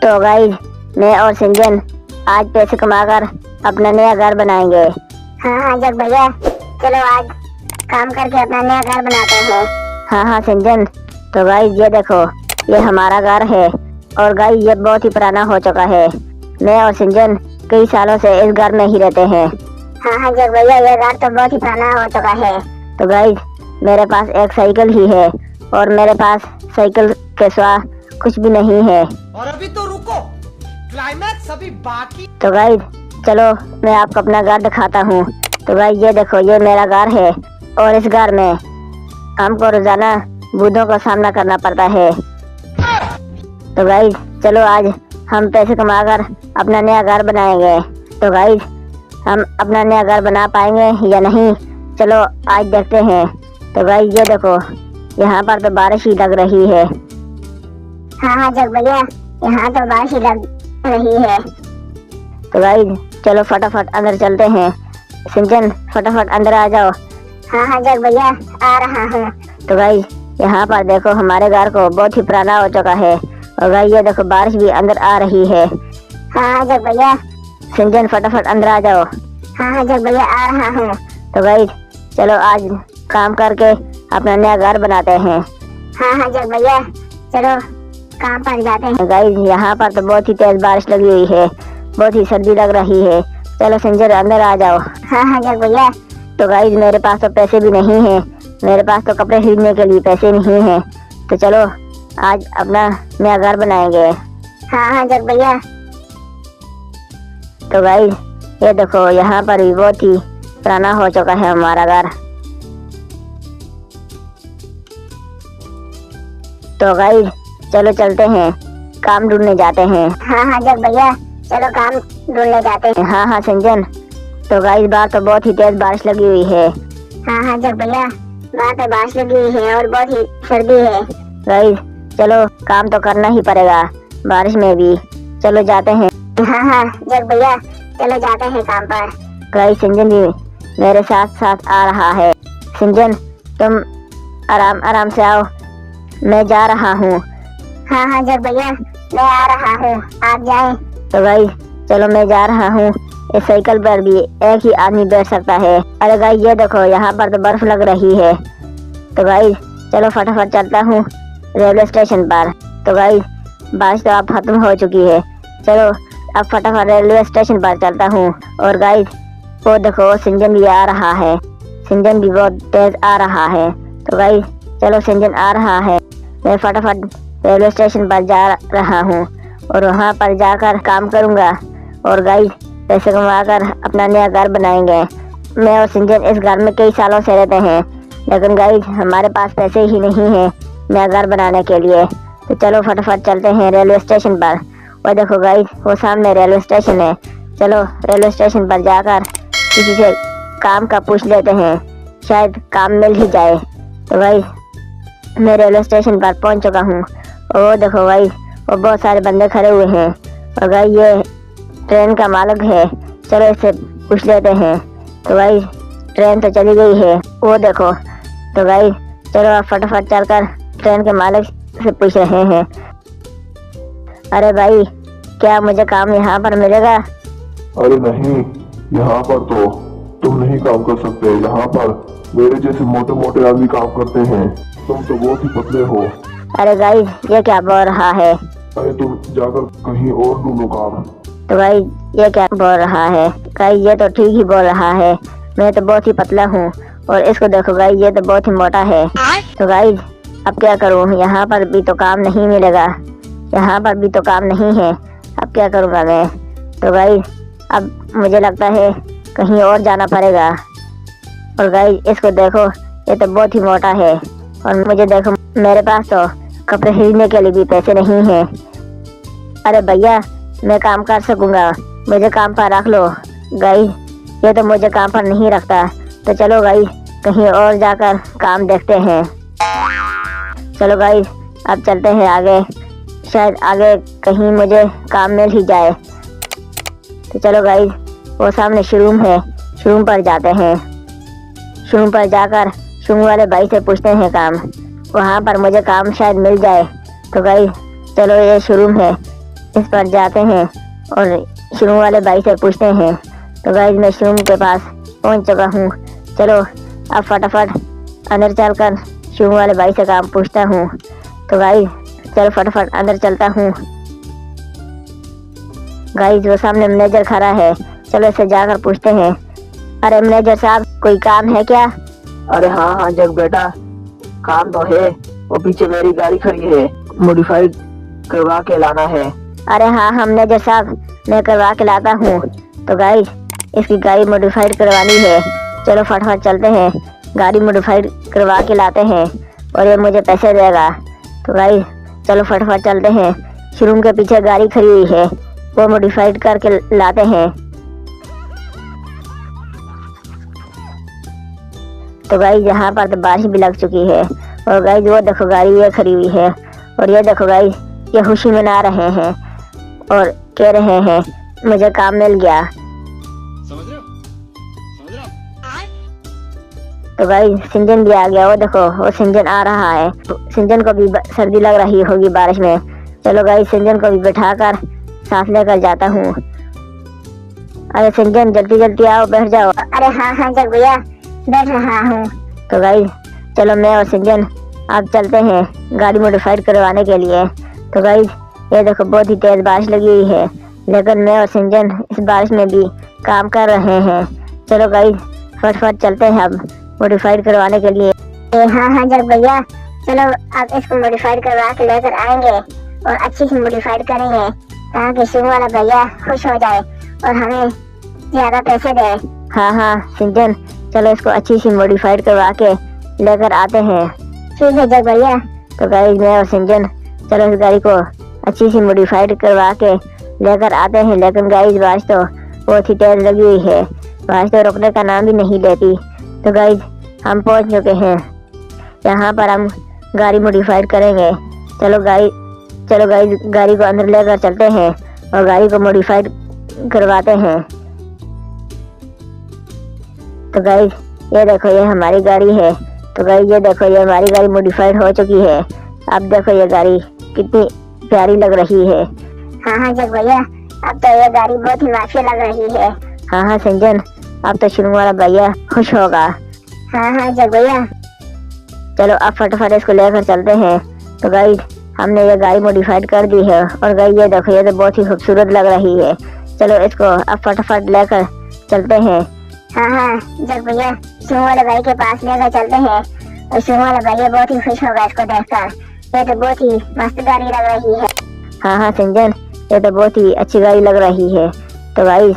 तो गाइस मैं और सिंजन आज पैसे कमाकर अपना नया घर बनाएंगे। हाँ जग भैया, चलो आज काम करके अपना नया घर बनाते हैं। हाँ सिंजन। तो गाइस ये देखो, ये हमारा घर है और गाइस ये बहुत ही पुराना हो चुका है। मैं और सिंजन कई सालों से इस घर में ही रहते हैं। हाँ जग भैया, ये घर तो बहुत ही पुराना हो चुका है। तो गाइस मेरे पास एक साइकिल ही है और मेरे पास साइकिल के सिवा कुछ भी नहीं है। और अभी तो रुको, क्लाइमैक्स अभी बाकी। तो गाइस चलो मैं आपको अपना घर दिखाता हूँ। तो गाइस ये देखो, ये मेरा घर है और इस घर में हमको रोजाना बूढ़ों का सामना करना पड़ता है। तो गाइस चलो आज हम पैसे कमाकर अपना नया घर बनाएंगे। तो गाइस हम अपना नया घर बना पाएंगे या नहीं, चलो आज देखते हैं। तो गाइस ये देखो, यहाँ पर तो बारिश ही लग रही है। हाँ जग भैया, यहाँ तो बारिश ही लग रही है। तो गाइस चलो फटाफट अंदर चलते हैं। सिंचन फटाफट अंदर आ जाओ। हाँ जग भैया, आ रहा हूँ। तो गाइस यहाँ पर देखो, हमारे घर को बहुत ही पुराना हो चुका है और गाइस ये देखो बारिश भी अंदर आ रही है। हाँ जग भैया। सिंचन फटाफट अंदर आ जाओ। हाँ जग भैया, आ रहा हूँ। तो गाइस चलो आज काम करके अपना नया घर बनाते हैं। हाँ जग भैया, चलो काम पर जाते हैं। गाइस यहाँ पर तो बहुत ही तेज बारिश लगी हुई है, बहुत ही सर्दी लग रही है। चलो सिंचन अंदर आ जाओ। हाँ जग भैया। तो गाइस मेरे पास तो पैसे भी नहीं है, मेरे पास तो कपड़े खरीदने के लिए पैसे नहीं है। तो चलो आज अपना नया घर बनाएंगे। हाँ जग भैया। तो गाइस ये देखो, यहाँ पर भी बहुत ही पुराना हो चुका है हमारा घर। तो गाइस चलो चलते हैं, काम ढूंढने जाते हैं। हाँ जग भैया, चलो काम ढूंढने जाते हैं। हाँ सिंचन। तो गाइस बाहर तो बहुत ही तेज बारिश लगी हुई है। हाँ जग भैया, बाहर तो बारिश लगी हुई है और बहुत ही सर्दी है। गाइस चलो काम तो करना ही पड़ेगा बारिश में भी। चलो जाते हैं। हाँ जग भैया, चलो जाते हैं काम पर। गाइस सिंचन भी मेरे साथ साथ आ रहा है। सिंचन तुम आराम से आओ, मैं जा रहा हूँ। हाँ जग भैया, मैं आ रहा हूँ, आप जाएं। तो गाइस चलो मैं जा रहा हूँ। इस साइकिल पर भी एक ही आदमी बैठ सकता है। अरे गाइस ये देखो, यहाँ पर तो बर्फ लग रही है। तो गाइस चलो फटाफट चलता हूँ रेलवे स्टेशन पर। तो गाइस बारिश तो अब खत्म हो चुकी है, चलो अब फटाफट रेलवे स्टेशन पर चलता हूँ। और गाइस वो देखो, सिंजन भी आ रहा है। सिंजन भी बहुत तेज आ रहा है। तो गाइस चलो सिंजन आ रहा है, मैं फटाफट रेलवे स्टेशन पर जा रहा हूँ और वहाँ पर जाकर काम करूँगा और गाइस पैसे कमाकर अपना नया घर बनाएंगे। मैं और सिंजन इस घर में कई सालों से रहते हैं, लेकिन गाइस हमारे पास पैसे ही नहीं है नया घर बनाने के लिए। तो चलो फटाफट चलते हैं रेलवे स्टेशन पर। और देखो गाइस, वो सामने रेलवे स्टेशन है। चलो रेलवे स्टेशन पर जाकर किसी से काम का पूछ लेते हैं, शायद काम मिल ही जाए। तो गाइस मैं रेलवे स्टेशन पर पहुंच चुका हूँ और वो देखो गाइस, वो बहुत सारे बंदे खड़े हुए हैं और गाइस ये ट्रेन का मालिक है, चलो इससे पूछ लेते हैं। तो गाइस ट्रेन तो चली गई है, वो देखो। तो गाइस चलो आप फटाफट चलकर ट्रेन के मालिक से पूछ रहे हैं। अरे भाई, क्या मुझे काम यहाँ पर मिलेगा? अरे नहीं, यहाँ पर तो तुम नहीं काम कर सकते। यहाँ पर मेरे जैसे मोटे मोटे आदमी काम करते हैं, तुम तो बहुत ही पतले हो। अरे गाइस ये क्या बोल रहा है? अरे तुम जाकर कहीं और ढूंढो काम। तो गाइस ये क्या बोल रहा है? गाइस ये तो ठीक ही बोल रहा है, मैं तो बहुत ही पतला हूँ और इसको देखो गाइस, ये तो बहुत ही मोटा है। तो गाइस अब क्या करूँ, यहाँ पर भी तो काम नहीं मिलेगा, यहाँ पर भी तो काम नहीं है, अब क्या करूँगा मैं? तो गाइस अब मुझे लगता है कहीं और जाना पड़ेगा। और गाइस इसको देखो, ये तो बहुत ही मोटा है और मुझे देखो, मेरे पास तो कपड़े खरीदने के लिए भी पैसे नहीं हैं। अरे भैया, मैं काम कर सकूंगा, मुझे काम पर रख लो। गाइस ये तो मुझे काम पर नहीं रखता। तो चलो गाइस कहीं और जाकर काम देखते हैं। चलो गाइस अब चलते हैं आगे, शायद आगे कहीं मुझे काम मिल ही जाए। तो चलो गाइस वो सामने शोरूम है, शोरूम पर जाते हैं। शोरूम पर जाकर शोरूम वाले भाई से पूछते हैं काम, वहाँ पर मुझे काम शायद मिल जाए। तो गाइस चलो ये शोरूम है, इस पर जाते हैं और शुरू वाले भाई से पूछते हैं। तो गाइस मैं शुरू के पास पहुंच चुका हूँ। चलो अब फटाफट अंदर चलकर शुरू वाले भाई से काम पूछता हूँ। तो गाइस चलो फटाफट अंदर चलता हूँ। गाइस वो सामने मैनेजर खड़ा है, चलो इससे जाकर पूछते हैं। अरे मैनेजर साहब कोई काम है क्या? अरे हाँ जग बेटा, काम तो है। वो पीछे मेरी गाड़ी खड़ी है, मॉडिफाइड करवा के लाना है। अरे हाँ मैनेजर साहब मैं करवा के लाता हूँ। तो गाइस इसकी गाड़ी मॉडिफाइड करवानी है, चलो फटाफट चलते हैं, गाड़ी मॉडिफाइड करवा के लाते हैं और ये मुझे पैसे देगा। तो गाइस चलो फटाफट चलते हैं, शोरूम के पीछे गाड़ी खड़ी हुई है, वो मॉडिफाइड करके लाते हैं। तो गाइस यहाँ पर तो बारिश भी लग चुकी है और गाइस वो देखो गाड़ी ये खड़ी हुई है और ये देखो गाइस ये खुशी मना रहे हैं और कह रहे हैं मुझे काम मिल गया। समझ रहे हो? तो गाइस सिंजन भी आ गया, वो देखो वो सिंजन आ रहा है। सिंजन को भी सर्दी लग रही होगी बारिश में। चलो गाइस सिंजन को भी बैठाकर सांस लेकर जाता हूँ। अरे सिंजन जल्दी जल्दी आओ, बैठ जाओ। अरे हाँ जग भैया बैठ रहा हूँ। तो गाइस चलो मैं और सिंजन अब चलते हैं गाड़ी मॉडिफाइड करवाने के लिए। तो गाइस ये देखो बहुत ही तेज बारिश लगी हुई है, लेकिन मैं और सिंजन इस बारिश में भी काम कर रहे हैं। चलो गाइस फटाफट चलते हैं अब मॉडिफाइड करवाने के लिए। हाँ जग भैया चलो आप इसको मॉडिफाइड करवा के लेकर आएंगे और अच्छी से मॉडिफाइड करेंगे ताकि शुरू वाला भैया खुश हो जाए और हमें ज्यादा पैसे दे। हाँ सिंजन चलो इसको अच्छी सी मॉडिफाइड करवा के लेकर आते हैं। ठीक है जग भैया। तो गाइस मैं और सिंजन चलो इस गाड़ी को अच्छी सी मॉडिफाइड करवा के लेकर आते हैं, लेकिन गाइस बारिश तो बहुत ही तेज लगी हुई है, बारिश तो रुकने का नाम भी नहीं लेती। तो गाइस हम पहुंच चुके हैं, यहाँ पर हम गाड़ी मॉडिफाइड करेंगे। चलो गाइस गाड़ी को अंदर लेकर चलते हैं और गाड़ी को मॉडिफाइड करवाते हैं। तो गाइस ये देखो ये हमारी गाड़ी है। तो गाइस ये देखो ये हमारी गाड़ी मॉडिफाइड हो चुकी है। अब देखो ये गाड़ी कितनी प्यारी लग रही है। हाँ जग भैया अब तो ये गाड़ी बहुत ही माफिया लग रही है। हाँ सिंजन अब तो शुरू वाला भैया खुश होगा। हाँ जग भैया। चलो अब फटाफट इसको लेकर चलते हैं। तो गाइस हमने ये गाड़ी मॉडिफाइड कर दी है और गाइस ये देखो ये तो बहुत ही खूबसूरत लग रही है। चलो इसको अब फटाफट लेकर चलते हैं। हाँ जग भैया शुरू वाले भाई के पास लेकर चलते हैं और शुरू वाला भैया बहुत ही खुश होगा इसको देखकर। ये तो बहुत ही मस्त गाड़ी लग रही है। हाँ सिंजन ये तो बहुत ही अच्छी गाड़ी लग रही है। तो गाइस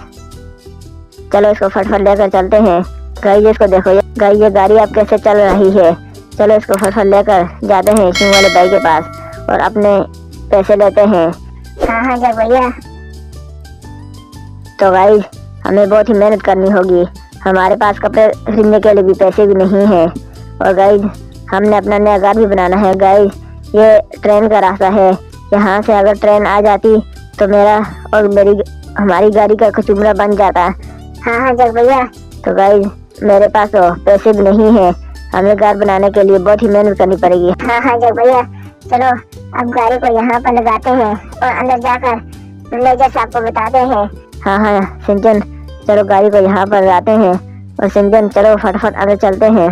चलो इसको फटाफट लेकर चलते हैं। गाइस इसको देखो गाइस ये गाड़ी अब कैसे चल रही है। चलो इसको फटाफट लेकर जाते हैं शुरू वाले भाई के पास और अपने पैसे लेते हैं। हाँ जग भैया। तो गाइस हमें बहुत ही मेहनत करनी होगी, हमारे पास कपड़े खरीदने के लिए भी पैसे भी नहीं है और गाइस हमने अपना नया घर भी बनाना है। गाइस ये ट्रेन का रास्ता है, यहाँ से अगर ट्रेन आ जाती तो मेरा और हमारी गाड़ी का कचूमरा बन जाता। हाँ जग भैया। तो गाइस मेरे पास तो पैसे भी नहीं है, हमें घर बनाने के लिए बहुत ही मेहनत करनी पड़ेगी। हाँ जग भैया चलो अब गाड़ी को यहाँ पर लगाते हैं और अंदर जाकर मैनेजर साहब को बताते हैं। हाँ सिंजन चलो गाड़ी को यहाँ पर लाते हैं और सिंजन चलो फटाफट अंदर चलते हैं।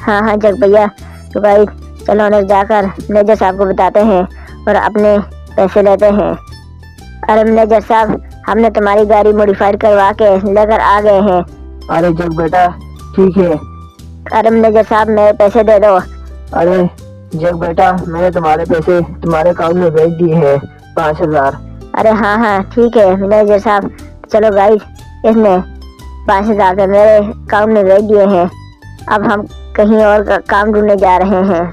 हाँ जग भैया। तो गाइस चलो अंदर जाकर मैनेजर साहब को बताते हैं और अपने पैसे लेते हैं। अरे मैनेजर साहब हमने तुम्हारी गाड़ी मॉडिफाइड करवा के लेकर आ गए हैं। अरे जग बेटा ठीक है। अरे मैनेजर साहब मेरे पैसे दे दो। अरे जग बेटा मैंने तुम्हारे पैसे तुम्हारे अकाउंट में भेज दिए हैं 5000। अरे हाँ ठीक है मैनेजर साहब। चलो गाइस इसमें 5000 रुपये मेरे अकाउंट में भेज दिए हैं, अब हम कहीं और का काम ढूंढने जा रहे हैं।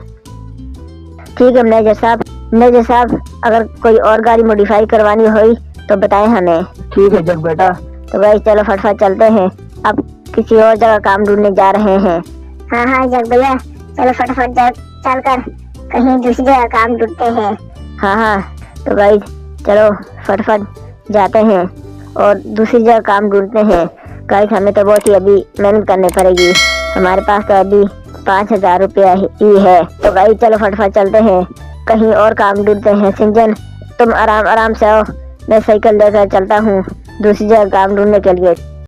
ठीक है मैनेजर साहब। मैनेजर साहब अगर कोई और गाड़ी मॉडिफाई करवानी हुई तो बताएं हमें। ठीक है जग बेटा। तो गाइस चलो फटाफट चलते हैं, अब किसी और जगह काम ढूंढने जा रहे हैं। हाँ जग भैया चलो फटाफट चलकर कहीं दूसरी जगह काम ढूंढते हैं। हाँ तो गाइस चलो फटाफट जाते हैं और दूसरी जगह काम ढूंढते हैं। गाइस हमें तो बहुत ही अभी मेहनत करनी पड़ेगी, हमारे पास तो अभी 5000 रुपया ही है। तो गाइस चलो फटाफट चलते हैं, कहीं और काम ढूंढते हैं। सिंजन तुम आराम आराम से आओ, मैं साइकिल लेकर चलता हूँ दूसरी जगह काम ढूंढने के लिए।